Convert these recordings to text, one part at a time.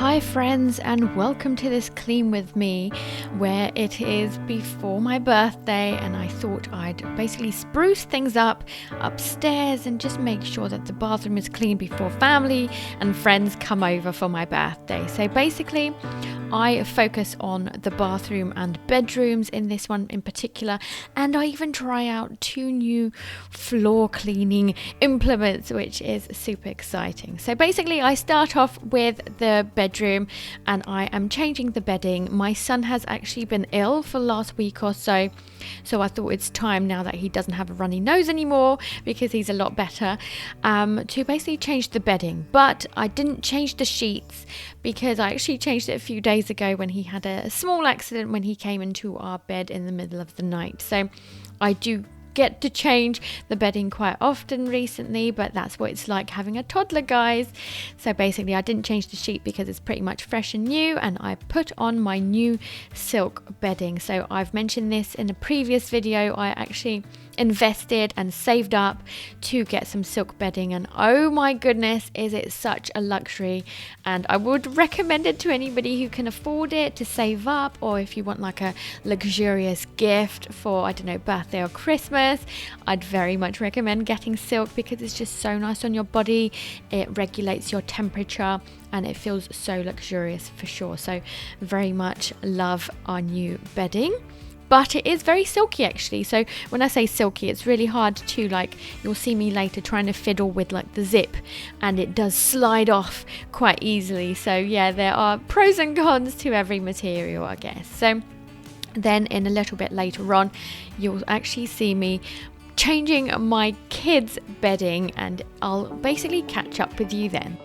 Hi friends, and welcome to this Clean With Me, where it is before my birthday and I thought I'd basically spruce things up upstairs and just make sure that the bathroom is clean before family and friends come over for my birthday. So basically I focus on the bathroom and bedrooms in this one in particular, and I even try out 2 new floor cleaning implements, which is super exciting. So basically I start off with the bedroom and I am changing the bedding. My son has actually been ill for the last week or so I thought it's time, now that he doesn't have a runny nose anymore because he's a lot better, to basically change the bedding. But I didn't change the sheets because I actually changed it a few days ago when he had a small accident when he came into our bed in the middle of the night. So I do get to change the bedding quite often recently, but that's what it's like having a toddler, guys. So basically I didn't change the sheet because it's pretty much fresh and new, and I put on my new silk bedding. So I've mentioned this in a previous video, I actually invested and saved up to get some silk bedding, and oh my goodness, is it such a luxury, and I would recommend it to anybody who can afford it to save up, or if you want like a luxurious gift for, I don't know, birthday or Christmas. I'd very much recommend getting silk because it's just so nice on your body. It regulates your temperature and it feels so luxurious for sure. So very much love our new bedding. But it is very silky actually. So when I say silky, it's really hard to, like, you'll see me later trying to fiddle with like the zip, and it does slide off quite easily. So yeah, there are pros and cons to every material, I guess. So then in a little bit later on, you'll actually see me changing my kids' bedding, and I'll basically catch up with you then.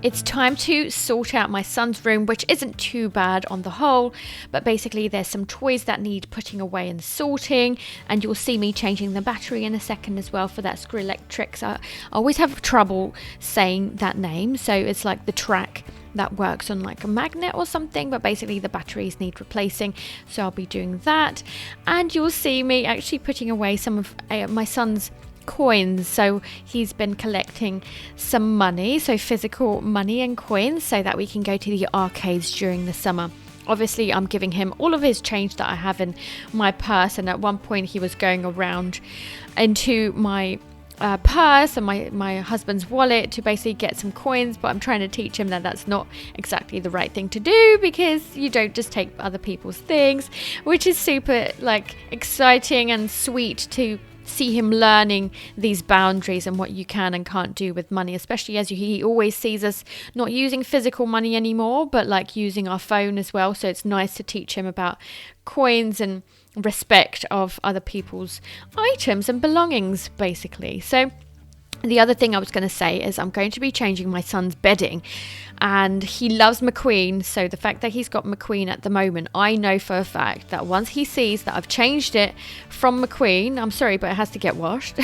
It's time to sort out my son's room, which isn't too bad on the whole, but basically there's some toys that need putting away and sorting, and you'll see me changing the battery in a second as well for that screw electric. So I always have trouble saying that name, so it's like the track that works on like a magnet or something, but basically the batteries need replacing, so I'll be doing that. And you'll see me actually putting away some of my son's coins. So he's been collecting some money, so physical money and coins, so that we can go to the arcades during the summer. Obviously I'm giving him all of his change that I have in my purse, and at one point he was going around into my purse and my husband's wallet to basically get some coins, but I'm trying to teach him that that's not exactly the right thing to do, because you don't just take other people's things, which is super like exciting and sweet to see him learning these boundaries and what you can and can't do with money, especially as he always sees us not using physical money anymore, but like using our phone as well. So it's nice to teach him about coins and respect of other people's items and belongings, basically. So the other thing I was going to say is I'm going to be changing my son's bedding, and he loves McQueen. So the fact that he's got McQueen at the moment, I know for a fact that once he sees that I've changed it from McQueen, I'm sorry, but it has to get washed,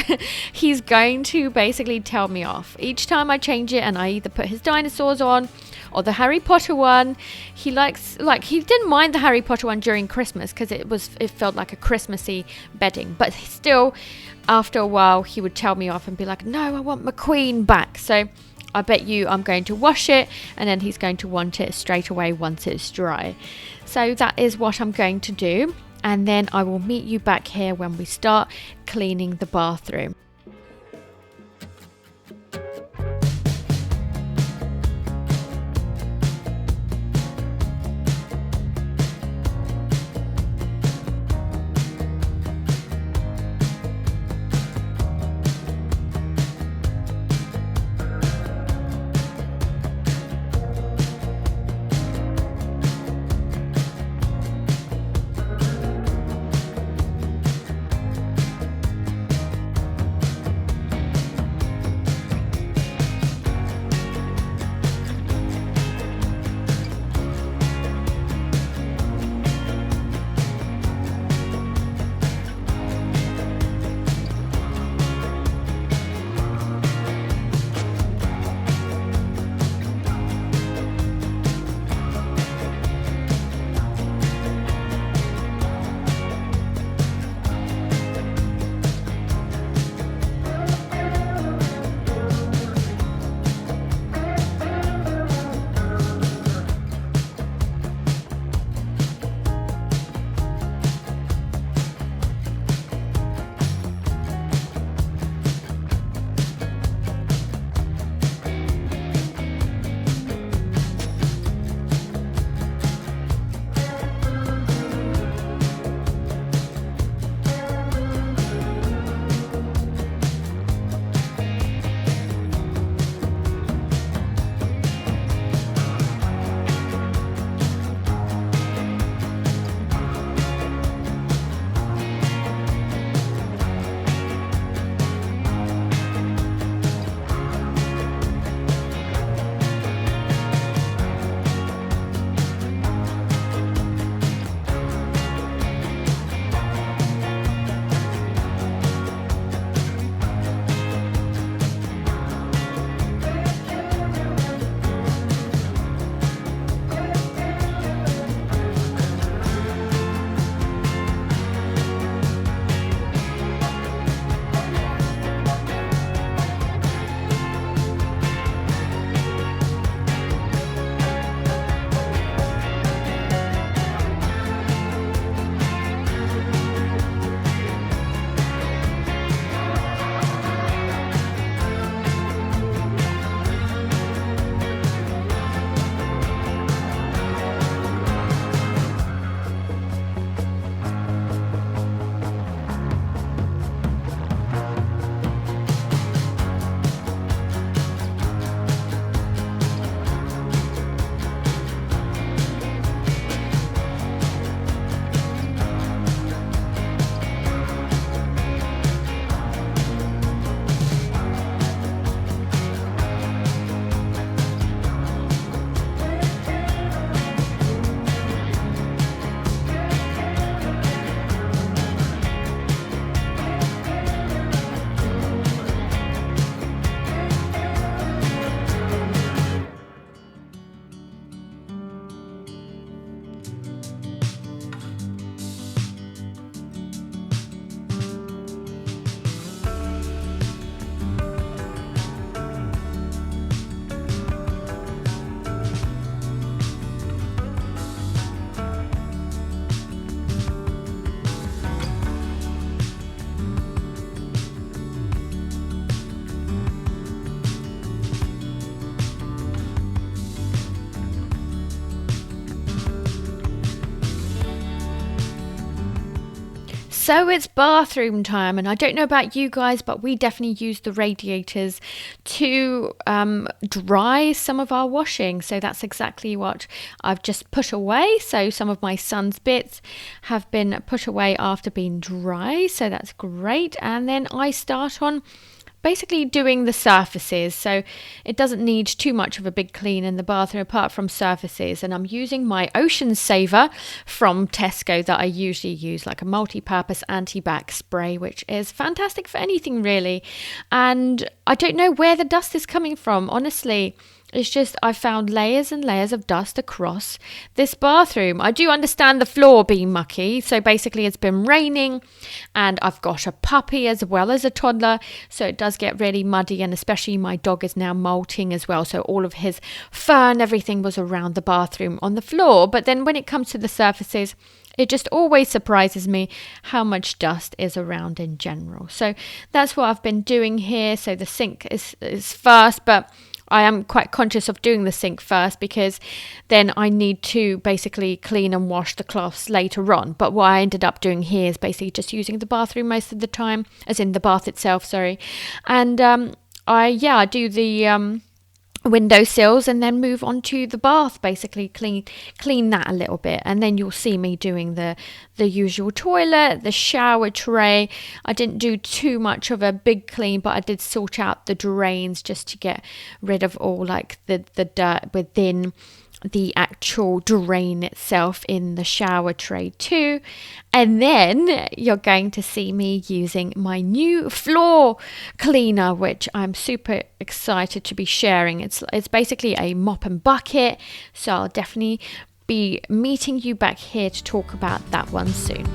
he's going to basically tell me off. Each time I change it and I either put his dinosaurs on or the Harry Potter one, he didn't mind the Harry Potter one during Christmas because it felt like a Christmassy bedding, but still after a while he would tell me off and be like, no, I want McQueen back. So I bet you I'm going to wash it, and then he's going to want it straight away once it's dry. So that is what I'm going to do. and then I will meet you back here when we start cleaning the bathroom. So it's bathroom time, and I don't know about you guys, but we definitely use the radiators to dry some of our washing. So that's exactly what I've just put away. So some of my son's bits have been put away after being dry, so that's great. And then I start on basically doing the surfaces, so it doesn't need too much of a big clean in the bathroom apart from surfaces. And I'm using my Ocean Saver from Tesco that I usually use, like a multi-purpose anti-bac spray, which is fantastic for anything really. And I don't know where the dust is coming from, honestly. It's just I found layers and layers of dust across this bathroom. I do understand the floor being mucky. So basically it's been raining and I've got a puppy as well as a toddler. So it does get really muddy, and especially my dog is now molting as well. So all of his fur and everything was around the bathroom on the floor. But then when it comes to the surfaces, It just always surprises me how much dust is around in general. So that's what I've been doing here. So the sink is first, but I am quite conscious of doing the sink first because then I need to basically clean and wash the cloths later on. But what I ended up doing here is basically just using the bathroom most of the time, as in the bath itself, sorry. And I do the windowsills and then move on to the bath, basically clean that a little bit, and then you'll see me doing the usual toilet, the shower tray. I didn't do too much of a big clean, but I did sort out the drains just to get rid of all like the dirt within the actual drain itself in the shower tray too. And then you're going to see me using my new floor cleaner, which I'm super excited to be sharing. It's basically a mop and bucket, so I'll definitely be meeting you back here to talk about that one soon.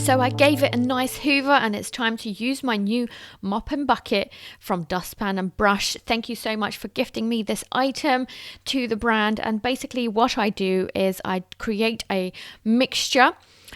So I gave it a nice hoover, and it's time to use my new mop and bucket from Dustpan and Brush. Thank you so much for gifting me this item to the brand. And basically what I do is I create a mixture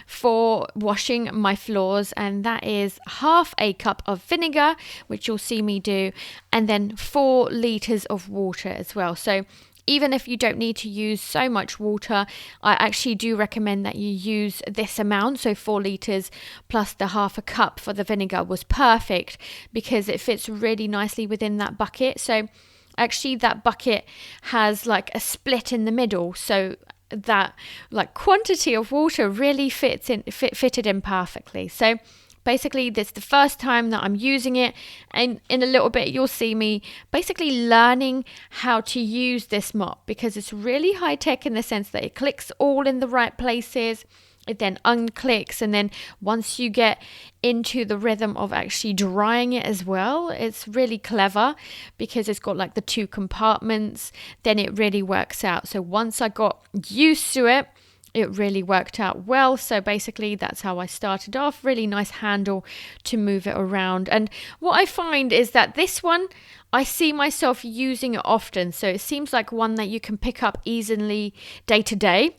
for washing my floors, and that is half a cup of vinegar, which you'll see me do, and then 4 liters of water as well. So even if you don't need to use so much water, I actually do recommend that you use this amount. So 4 liters plus the half a cup for the vinegar was perfect because it fits really nicely within that bucket. So actually that bucket has like a split in the middle, so that like quantity of water really fitted in perfectly. So basically, this is the first time that I'm using it, and in a little bit you'll see me basically learning how to use this mop, because it's really high tech in the sense that it clicks all in the right places. It then unclicks, and then once you get into the rhythm of actually drying it as well, it's really clever because it's got like the 2 compartments. Then it really works out. So once I got used to it, it really worked out well. So basically that's how I started off. Really nice handle to move it around. And what I find is that this one, I see myself using it often. So it seems like one that you can pick up easily day to day.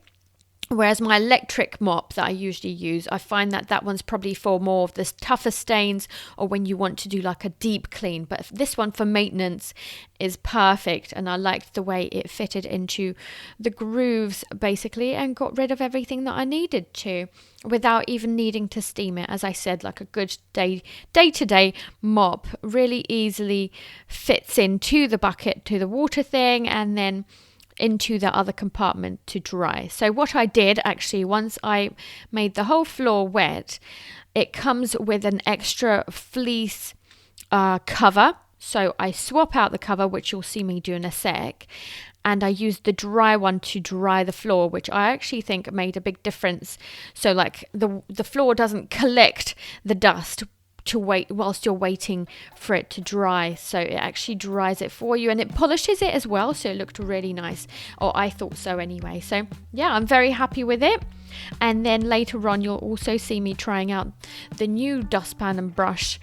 Whereas my electric mop that I usually use, I find that that one's probably for more of the tougher stains or when you want to do like a deep clean. But this one for maintenance is perfect, and I liked the way it fitted into the grooves basically and got rid of everything that I needed to without even needing to steam it. As I said, like a good day-to-day mop really easily fits into the bucket, to the water thing, and then into the other compartment to dry. So what I did actually, once I made the whole floor wet, it comes with an extra fleece cover. So I swap out the cover, which you'll see me do in a sec, and I used the dry one to dry the floor, which I actually think made a big difference. So like the floor doesn't collect the dust to wait whilst you're waiting for it to dry. So it actually dries it for you, and it polishes it as well, so it looked really nice, or I thought so anyway. So yeah, I'm very happy with it. And then later on you'll also see me trying out the new Dustpan and Brush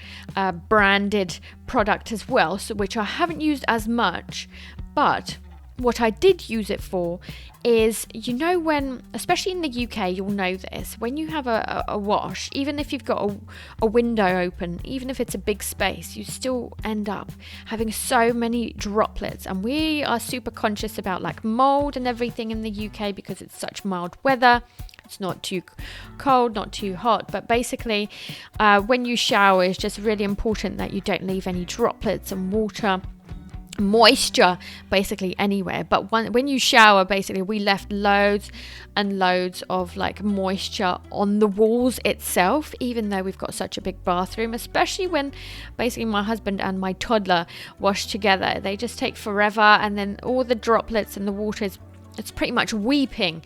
branded product as well, so which I haven't used as much, but what I did use it for is, you know, when, especially in the UK, you'll know this, when you have a wash, even if you've got a window open, even if it's a big space, you still end up having so many droplets. And we are super conscious about like mold and everything in the UK because it's such mild weather. It's not too cold, not too hot, but basically when you shower, it's just really important that you don't leave any droplets and water, moisture basically anywhere. But when you shower, basically we left loads and loads of like moisture on the walls itself, even though we've got such a big bathroom, especially when basically my husband and my toddler wash together. They just take forever, and then all the droplets and the water it's pretty much weeping.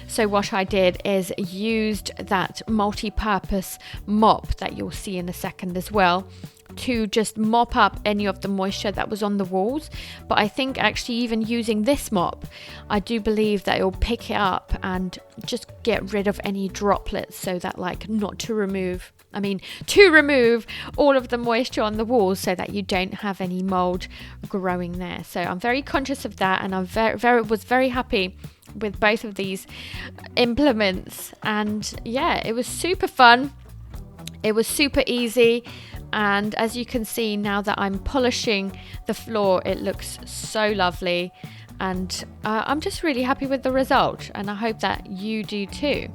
So what I did is used that multi-purpose mop that you'll see in a second as well, to just mop up any of the moisture that was on the walls. But I think actually even using this mop, I do believe that it'll pick it up and just get rid of any droplets, so that like to remove all of the moisture on the walls, so that you don't have any mold growing there. So I'm very conscious of that, and I was very happy with both of these implements. And yeah, it was super fun, it was super easy. And as you can see, now that I'm polishing the floor, it looks so lovely, and I'm just really happy with the result, and I hope that you do too.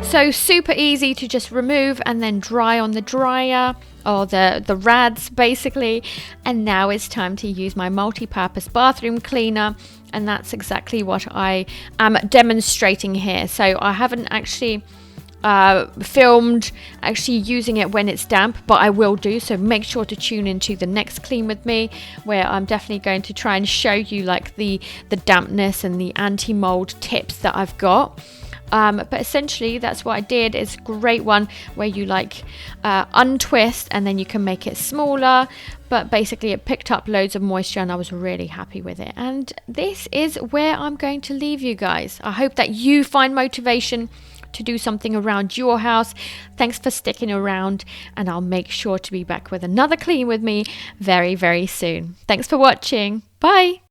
So super easy to just remove and then dry on the dryer, or the rads basically. And now it's time to use my multi-purpose bathroom cleaner, and that's exactly what I am demonstrating here. So I haven't actually filmed actually using it when it's damp, but I will do so. Make sure to tune into the next clean with me, where I'm definitely going to try and show you like the dampness and the anti-mold tips that I've got. But essentially that's what I did. It's a great one where you like untwist and then you can make it smaller, but basically it picked up loads of moisture and I was really happy with it. And this is where I'm going to leave you guys. I hope that you find motivation to do something around your house. Thanks for sticking around, and I'll make sure to be back with another clean with me very, very soon. Thanks for watching. Bye.